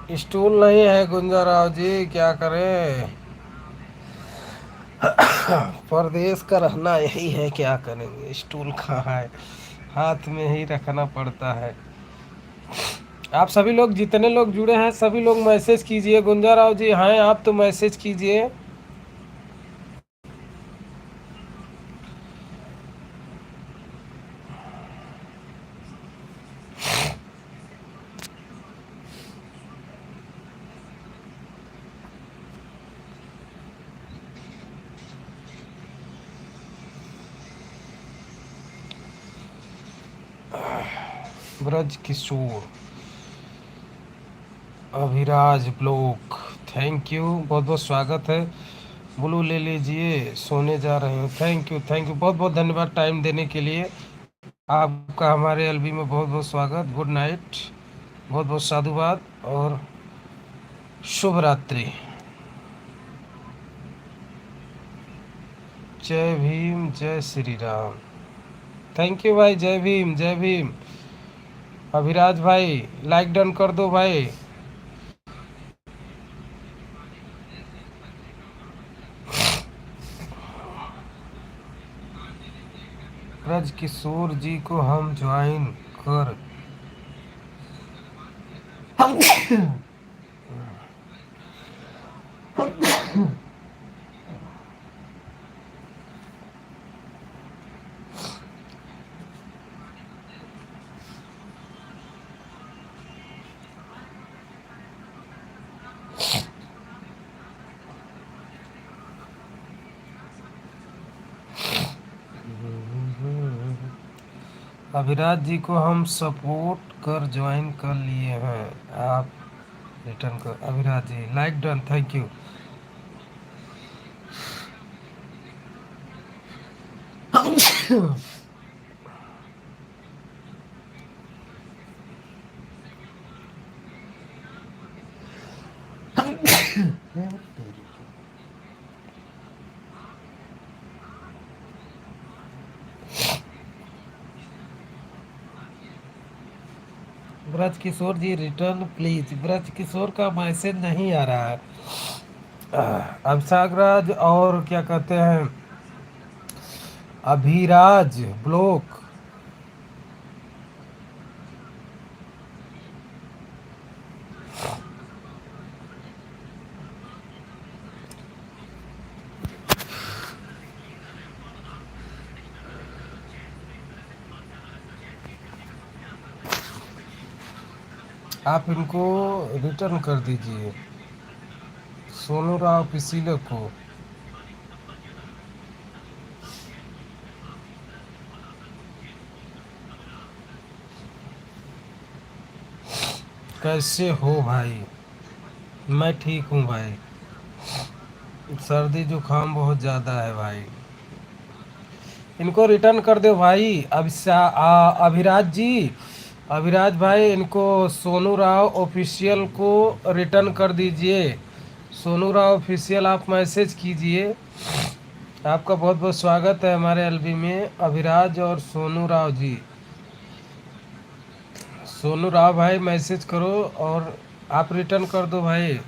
Stool नहीं है गुंजा राव जी, क्या करें। परदेश का रहना यही है, क्या करेंगे। स्टूल कहाँ है, हाथ में ही रखना पड़ता है। आप सभी लोग, जितने लोग जुड़े हैं सभी लोग मैसेज कीजिए। गुंजा राव जी हैं आप तो मैसेज कीजिए। ब्रज किशोर, अभिराज ब्लॉक, थैंक यू, बहुत बहुत स्वागत है। ब्लू ले लीजिए, सोने जा रहे हैं। थैंक यू, थैंक यू, बहुत बहुत धन्यवाद टाइम देने के लिए। आपका हमारे एलबी में बहुत बहुत स्वागत। गुड नाइट, बहुत बहुत साधुवाद और शुभ रात्रि। जय भीम, जय श्री राम। थैंक यू भाई, जय भीम, जय भीम। अभिराज भाई लाइक डन कर दो भाई। ब्रज किशोर जी को हम ज्वाइन कर। अभिराज जी को हम सपोर्ट कर ज्वाइन कर लिए हैं। आप रिटर्न कर। Abhiraj ji like done, thank you. Braj Kishore ji return please. Braj Kishore का मैसेज नहीं आ रहा है। अभिषाग और क्या कहते हैं, अभिराज ब्लॉक। आप इनको रिटर्न कर दीजिए, सोनू राव पिसीले को। कैसे हो भाई? मैं ठीक हूँ भाई। सर्दी जुकाम बहुत ज़्यादा है भाई। इनको रिटर्न कर दो भाई। अभिराज जी, अभिराज भाई, इनको सोनू राव ऑफिशियल को रिटर्न कर दीजिए। सोनू राव ऑफिशियल आप मैसेज कीजिए। आपका बहुत बहुत स्वागत है हमारे एलबी में, अभिराज और सोनू राव जी। सोनू राव भाई मैसेज करो और आप रिटर्न कर दो भाई।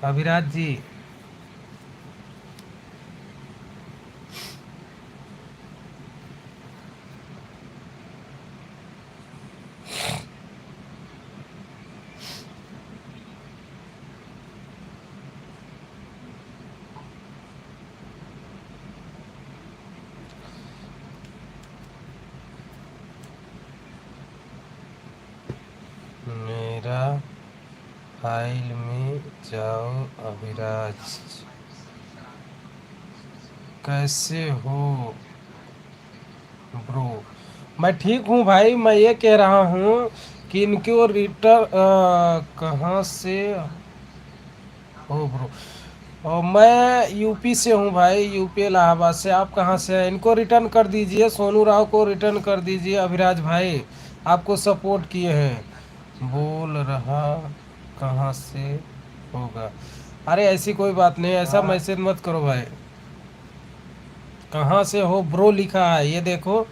अभिराज जी, मेरा फाइल में जाओ। अभिराज कैसे हो ब्रो? मैं ठीक हूँ भाई। मैं ये कह रहा हूँ कि इनको रिटर्न कहाँ से हो ब्रो? और मैं यूपी से हूँ भाई, यूपी इलाहाबाद से। आप कहाँ से हैं? इनको रिटर्न कर दीजिए, सोनू राव को रिटर्न कर दीजिए। अभिराज भाई आपको सपोर्ट किए हैं। बोल रहा कहाँ से होगा? अरे ऐसी कोई बात नहीं, ऐसा मैसेज मत करो भाई। कहाँ से हो ब्रो लिखा है, ये देखो।